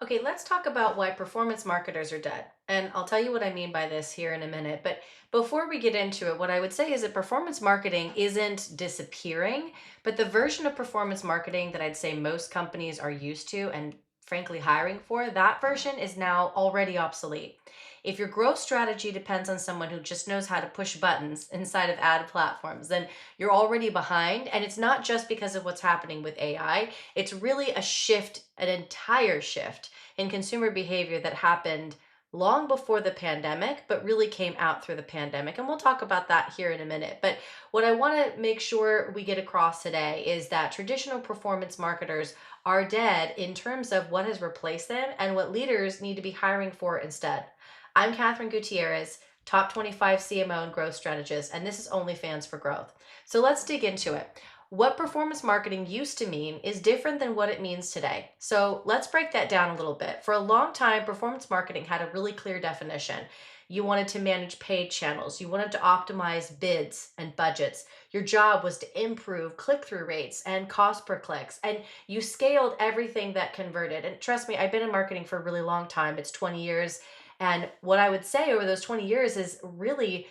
Okay, let's talk about why performance marketers are dead. And I'll tell you what I mean by this here in a minute. But before we get into it, what I would say is that performance marketing isn't disappearing, but the version of performance marketing that I'd say most companies are used to and frankly hiring for, that version is now already obsolete. If your growth strategy depends on someone who just knows how to push buttons inside of ad platforms, then you're already behind. And it's not just because of what's happening with AI, it's really a shift, an entire shift in consumer behavior that happened long before the pandemic, but really came out through the pandemic. And we'll talk about that here in a minute. But what I want to make sure we get across today is that traditional performance marketers are dead in terms of what has replaced them and what leaders need to be hiring for instead. I'm Catherine Gutierrez, top 25 CMO and growth strategist, and this is OnlyFans for Growth. So let's dig into it. What performance marketing used to mean is different than what it means today. So let's break that down a little bit. For a long time, performance marketing had a really clear definition. You wanted to manage paid channels, you wanted to optimize bids and budgets. Your job was to improve click through rates and cost per clicks, and you scaled everything that converted. And trust me, I've been in marketing for a really long time. It's 20 years. And what I would say over those 20 years is really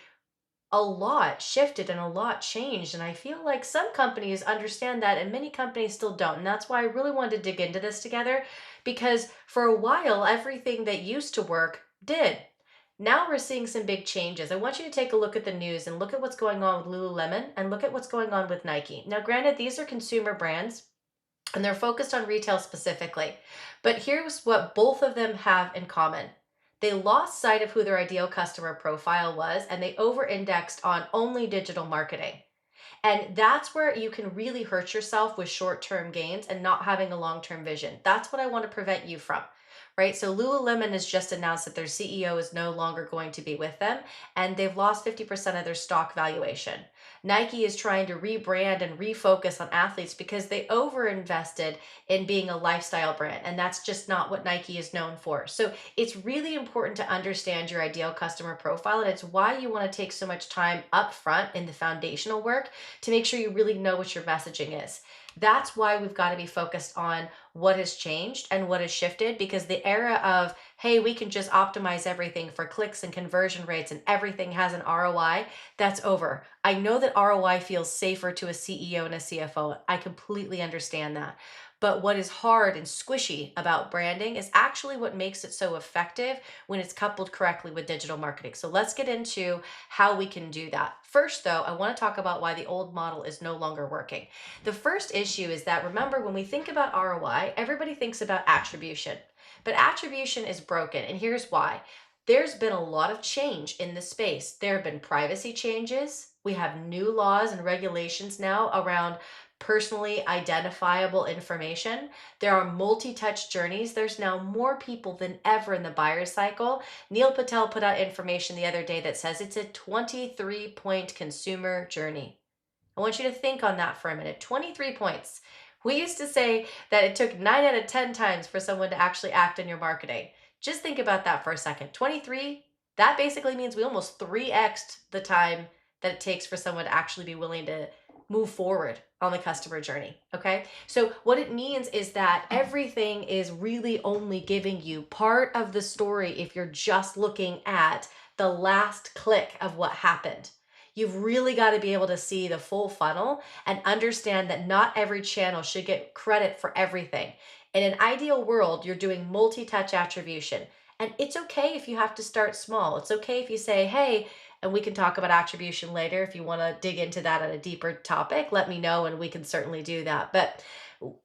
a lot shifted and a lot changed. And I feel like some companies understand that and many companies still don't. And that's why I really wanted to dig into this together because for a while, everything that used to work did. Now we're seeing some big changes. I want you to take a look at the news and look at what's going on with Lululemon and look at what's going on with Nike. Now, granted, these are consumer brands and they're focused on retail specifically. But here's what both of them have in common. They lost sight of who their ideal customer profile was and they over indexed on only digital marketing. And that's where you can really hurt yourself with short term gains and not having a long term vision. That's what I want to prevent you from. Right. So Lululemon has just announced that their CEO is no longer going to be with them and they've lost 50% of their stock valuation. Nike is trying to rebrand and refocus on athletes because they overinvested in being a lifestyle brand. And that's just not what Nike is known for. So it's really important to understand your ideal customer profile. And it's why you want to take so much time up front in the foundational work to make sure you really know what your messaging is. That's why we've got to be focused on what has changed and what has shifted because the era of, hey, we can just optimize everything for clicks and conversion rates and everything has an ROI, that's over. I know that ROI feels safer to a CEO and a CFO. I completely understand that. But what is hard and squishy about branding is actually what makes it so effective when it's coupled correctly with digital marketing. So let's get into how we can do that. First, though, I want to talk about why the old model is no longer working. The first issue is that remember, when we think about ROI, everybody thinks about attribution, but attribution is broken. And here's why. There's been a lot of change in the space. There have been privacy changes. We have new laws and regulations now around personally identifiable information. There are multi-touch journeys. There's now more people than ever in the buyer cycle. Neil Patel put out information the other day that says it's a 23-point consumer journey. I want you to think on that for a minute. 23 points. We used to say that it took 9 out of 10 times for someone to actually act in your marketing. Just think about that for a second. 23, that basically means we almost 3x'd the time that it takes for someone to actually be willing to move forward on the customer journey. Okay. So, what it means is that everything is really only giving you part of the story if you're just looking at the last click of what happened. You've really got to be able to see the full funnel and understand that not every channel should get credit for everything. In an ideal world, you're doing multi touch attribution. And it's okay if you have to start small. It's okay if you say, hey, and we can talk about attribution later. If you want to dig into that on a deeper topic, let me know and we can certainly do that. But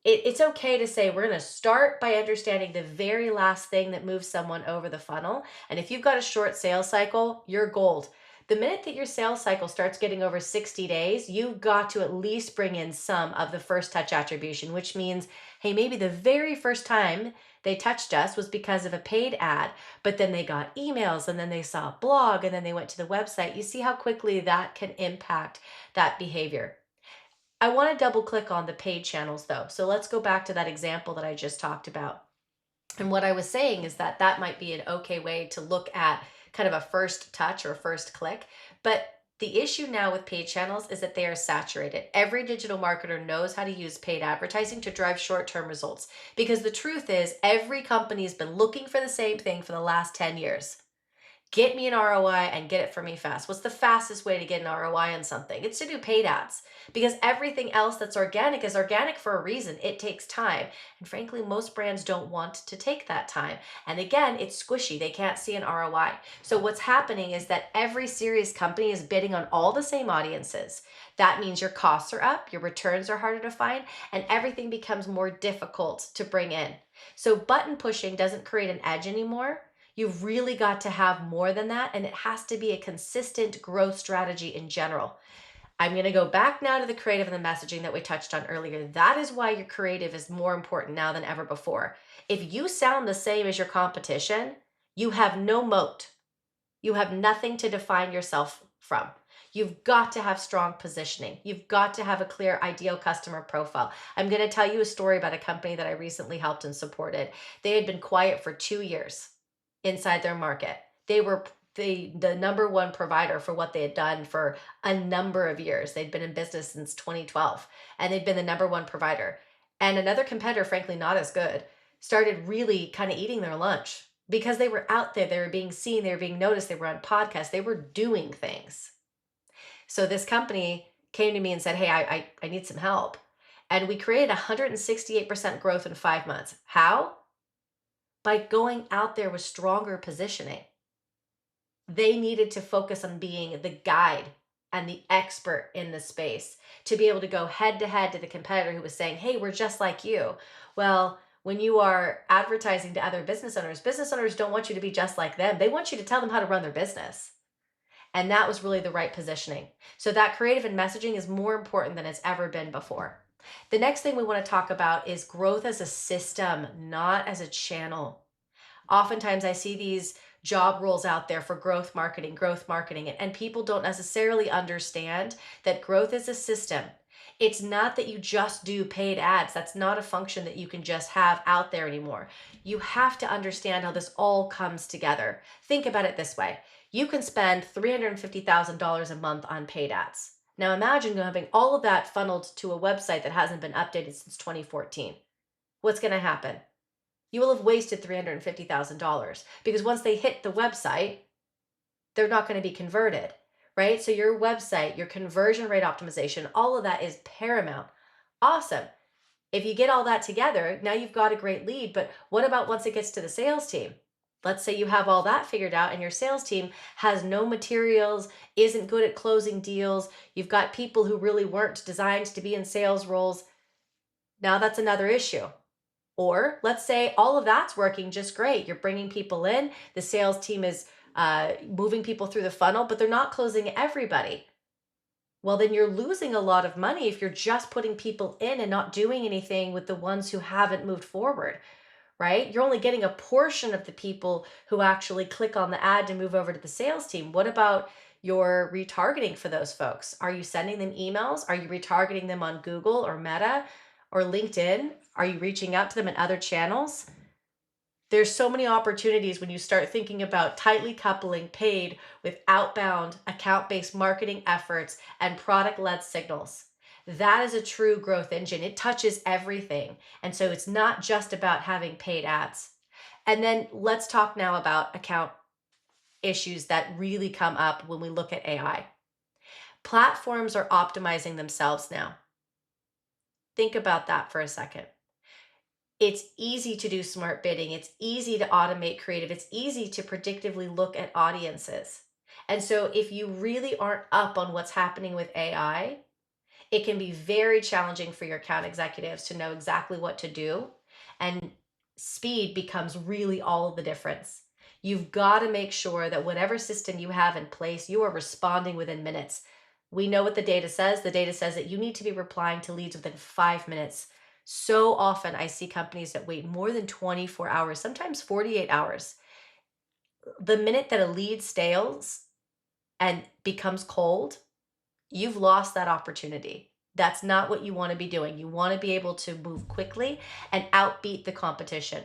it's okay to say we're going to start by understanding the very last thing that moves someone over the funnel. And if you've got a short sales cycle, you're gold. The minute that your sales cycle starts getting over 60 days, you've got to at least bring in some of the first touch attribution, which means, hey, maybe the very first time they touched us was because of a paid ad, but then they got emails and then they saw a blog and then they went to the website. You see how quickly that can impact that behavior. I want to double click on the paid channels though. So let's go back to that example that I just talked about. And what I was saying is that that might be an okay way to look at kind of a first touch or first click. But The issue now with paid channels is that they are saturated. Every digital marketer knows how to use paid advertising to drive short-term results. Because the truth is, every company has been looking for the same thing for the last 10 years. Get me an ROI and get it for me fast. What's the fastest way to get an ROI on something? It's to do paid ads, because everything else that's organic is organic for a reason. It takes time. And frankly, most brands don't want to take that time. And again, it's squishy. They can't see an ROI. So what's happening is that every serious company is bidding on all the same audiences. That means your costs are up, your returns are harder to find, and everything becomes more difficult to bring in. So button pushing doesn't create an edge anymore. You've really got to have more than that, and it has to be a consistent growth strategy in general. I'm going to go back now to the creative and the messaging that we touched on earlier. That is why your creative is more important now than ever before. If you sound the same as your competition, you have no moat. You have nothing to define yourself from. You've got to have strong positioning. You've got to have a clear ideal customer profile. I'm going to tell you a story about a company that I recently helped and supported. They had been quiet for 2 years inside their market. They were the number one provider for what they had done for a number of years. They'd been in business since 2012, and they'd been the number one provider. And another competitor, frankly, not as good, started really kind of eating their lunch because they were out there, they were being seen, they were being noticed, they were on podcasts, they were doing things. So this company came to me and said, hey, I need some help. And we created 168% growth in 5 months. How? By going out there with stronger positioning. They needed to focus on being the guide and the expert in the space to be able to go head to head to the competitor who was saying, hey, we're just like you. Well, when you are advertising to other business owners don't want you to be just like them. They want you to tell them how to run their business. And that was really the right positioning. So that creative and messaging is more important than it's ever been before. The next thing we want to talk about is growth as a system, not as a channel. Oftentimes I see these job roles out there for growth marketing, and people don't necessarily understand that growth is a system. It's not that you just do paid ads. That's not a function that you can just have out there anymore. You have to understand how this all comes together. Think about it this way. You can spend $350,000 a month on paid ads. Now imagine having all of that funneled to a website that hasn't been updated since 2014. What's going to happen? You will have wasted $350,000 because once they hit the website, they're not going to be converted, right? So your website, your conversion rate optimization, all of that is paramount. Awesome. If you get all that together, now you've got a great lead, but what about once it gets to the sales team? Let's say you have all that figured out and your sales team has no materials, isn't good at closing deals. You've got people who really weren't designed to be in sales roles. Now that's another issue. Or let's say all of that's working just great. You're bringing people in, the sales team is moving people through the funnel, but they're not closing everybody. Well, then you're losing a lot of money if you're just putting people in and not doing anything with the ones who haven't moved forward, right? You're only getting a portion of the people who actually click on the ad to move over to the sales team. What about your retargeting for those folks? Are you sending them emails? Are you retargeting them on Google or Meta or LinkedIn? Are you reaching out to them in other channels? There's so many opportunities when you start thinking about tightly coupling paid with outbound account-based marketing efforts and product-led signals. That is a true growth engine. It touches everything. And so it's not just about having paid ads. And then let's talk now about account issues that really come up when we look at AI. Platforms are optimizing themselves now. Think about that for a second. It's easy to do smart bidding. It's easy to automate creative. It's easy to predictively look at audiences. And so if you really aren't up on what's happening with AI, it can be very challenging for your account executives to know exactly what to do. And speed becomes really all of the difference. You've got to make sure that whatever system you have in place, you are responding within minutes. We know what the data says. The data says that you need to be replying to leads within 5 minutes. So often I see companies that wait more than 24 hours, sometimes 48 hours. The minute that a lead stales and becomes cold, you've lost that opportunity. That's not what you want to be doing. You want to be able to move quickly and outbeat the competition.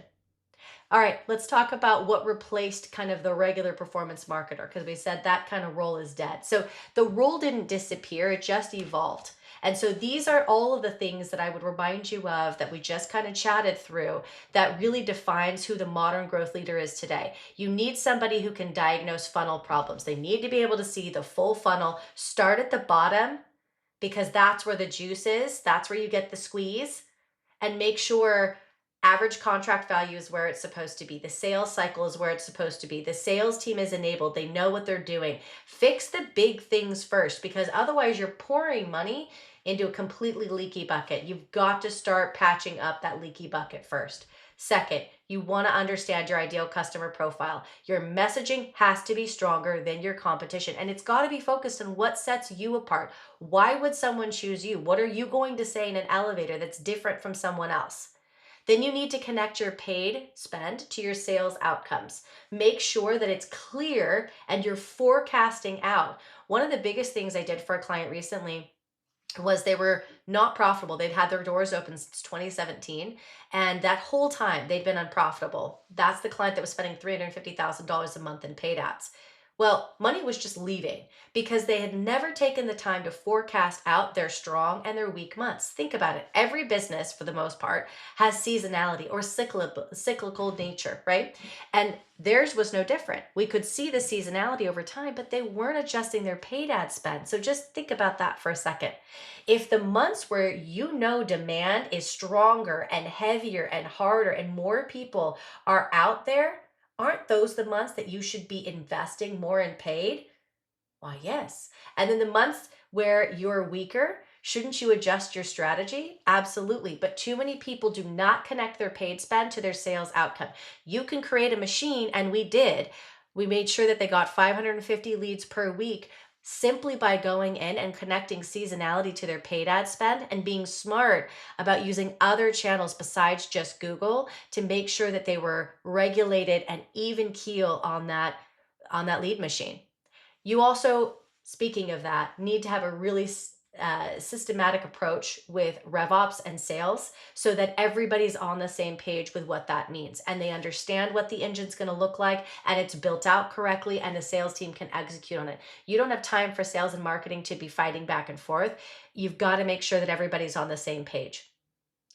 All right, let's talk about what replaced kind of the regular performance marketer, because we said that kind of role is dead. So the role didn't disappear, it just evolved. And so these are all of the things that I would remind you of that we just kind of chatted through that really defines who the modern growth leader is today. You need somebody who can diagnose funnel problems. They need to be able to see the full funnel, start at the bottom, because that's where the juice is, that's where you get the squeeze, and make sure average contract value is where it's supposed to be. The sales cycle is where it's supposed to be. The sales team is enabled. They know what they're doing. Fix the big things first, because otherwise you're pouring money into a completely leaky bucket. You've got to start patching up that leaky bucket first. Second, you want to understand your ideal customer profile. Your messaging has to be stronger than your competition, and it's got to be focused on what sets you apart. Why would someone choose you? What are you going to say in an elevator that's different from someone else? Then you need to connect your paid spend to your sales outcomes. Make sure that it's clear and you're forecasting out. One of the biggest things I did for a client recently was they were not profitable. They'd had their doors open since 2017, and that whole time they'd been unprofitable. That's the client that was spending $350,000 a month in paid ads. Well, money was just leaving because they had never taken the time to forecast out their strong and their weak months. Think about it. Every business, for the most part, has seasonality or cyclical nature, right? And theirs was no different. We could see the seasonality over time, but they weren't adjusting their paid ad spend. So just think about that for a second. If the months where you know demand is stronger and heavier and harder and more people are out there, aren't those the months that you should be investing more in paid? Why, yes. And then the months where you're weaker, shouldn't you adjust your strategy? Absolutely. But too many people do not connect their paid spend to their sales outcome. You can create a machine, and we did. We made sure that they got 550 leads per week simply by going in and connecting seasonality to their paid ad spend and being smart about using other channels besides just Google to make sure that they were regulated and even keel on that lead machine. You also, speaking of that, need to have a really systematic approach with RevOps and sales so that everybody's on the same page with what that means and they understand what the engine's going to look like and it's built out correctly and the sales team can execute on it. You don't have time for sales and marketing to be fighting back and forth. You've got to make sure that everybody's on the same page.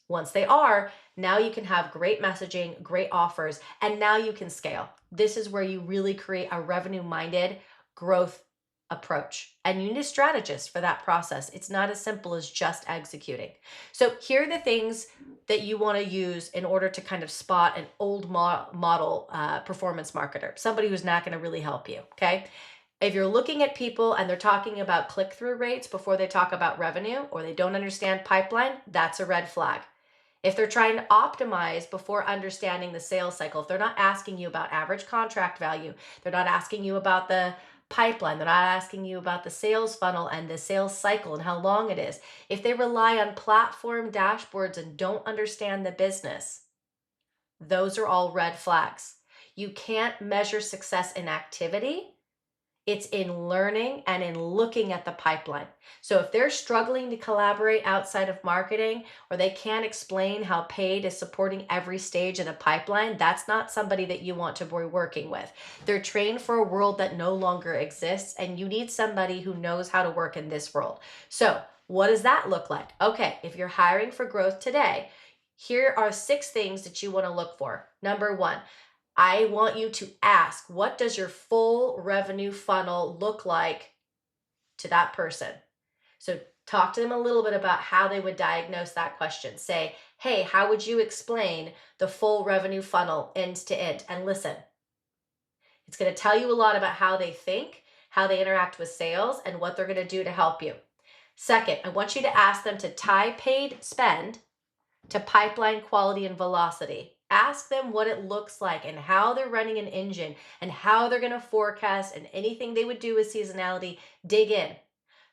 Once they are, now you can have great messaging, great offers, and now you can scale. This is where you really create a revenue-minded growth approach. And you need a strategist for that process. It's not as simple as just executing. So here are the things that you want to use in order to kind of spot an old model performance marketer, somebody who's not going to really help you, okay? If you're looking at people and they're talking about click-through rates before they talk about revenue, or they don't understand pipeline, that's a red flag. If they're trying to optimize before understanding the sales cycle, if they're not asking you about average contract value, they're not asking you about the pipeline, they're not asking you about the sales funnel and the sales cycle and how long it is, if they rely on platform dashboards and don't understand the business, those are all red flags. You can't measure success in activity. It's in learning and in looking at the pipeline. So if they're struggling to collaborate outside of marketing, or they can't explain how paid is supporting every stage of the pipeline, that's not somebody that you want to be working with. They're trained for a world that no longer exists, and you need somebody who knows how to work in this world. So what does that look like? Okay, if you're hiring for growth today, here are 6 things that you want to look for. Number 1, I want you to ask, what does your full revenue funnel look like to that person? So talk to them a little bit about how they would diagnose that question. Say, hey, how would you explain the full revenue funnel end to end? And listen, it's going to tell you a lot about how they think, how they interact with sales, and what they're going to do to help you. Second, I want you to ask them to tie paid spend to pipeline quality and velocity. Ask them what it looks like and how they're running an engine and how they're going to forecast and anything they would do with seasonality. Dig in.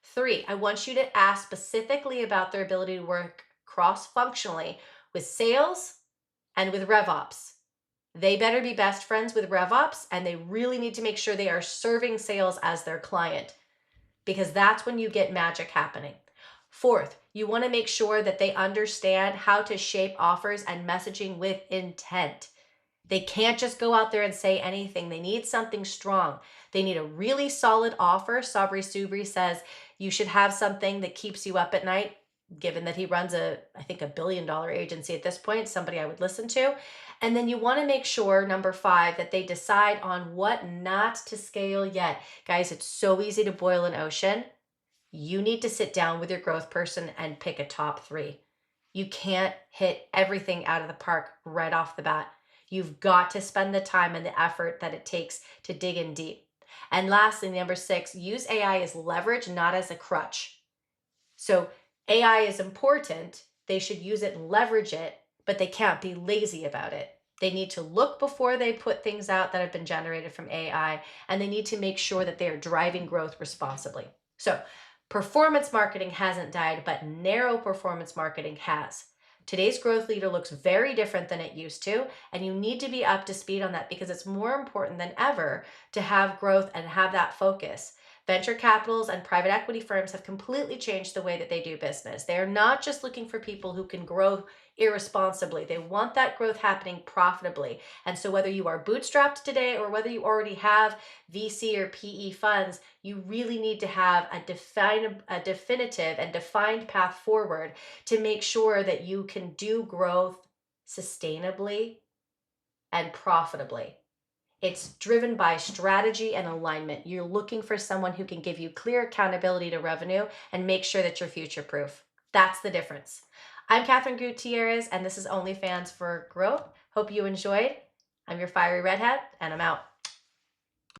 3, I want you to ask specifically about their ability to work cross-functionally with sales and with RevOps. They better be best friends with RevOps, and they really need to make sure they are serving sales as their client, because that's when you get magic happening. 4th, you want to make sure that they understand how to shape offers and messaging with intent. They can't just go out there and say anything. They need something strong. They need a really solid offer. Sabri Subri says you should have something that keeps you up at night, given that he runs I think, $1 billion agency at this point, somebody I would listen to. And then you want to make sure, number 5, that they decide on what not to scale yet. Guys, it's so easy to boil an ocean. You need to sit down with your growth person and pick a top 3. You can't hit everything out of the park right off the bat. You've got to spend the time and the effort that it takes to dig in deep. And lastly, number 6, use AI as leverage, not as a crutch. So AI is important. They should use it and leverage it, but they can't be lazy about it. They need to look before they put things out that have been generated from AI, and they need to make sure that they are driving growth responsibly. So performance marketing hasn't died, but narrow performance marketing has. Today's growth leader looks very different than it used to, and you need to be up to speed on that because it's more important than ever to have growth and have that focus. Venture capitals and private equity firms have completely changed the way that they do business. They are not just looking for people who can grow irresponsibly. They want that growth happening profitably. And so whether you are bootstrapped today or whether you already have VC or PE funds, you really need to have a definitive and defined path forward to make sure that you can do growth sustainably and profitably. It's driven by strategy and alignment. You're looking for someone who can give you clear accountability to revenue and make sure that you're future proof. That's the difference. I'm Catherine Gutierrez, and this is OnlyFans for Growth. Hope you enjoyed. I'm your fiery redhead, and I'm out.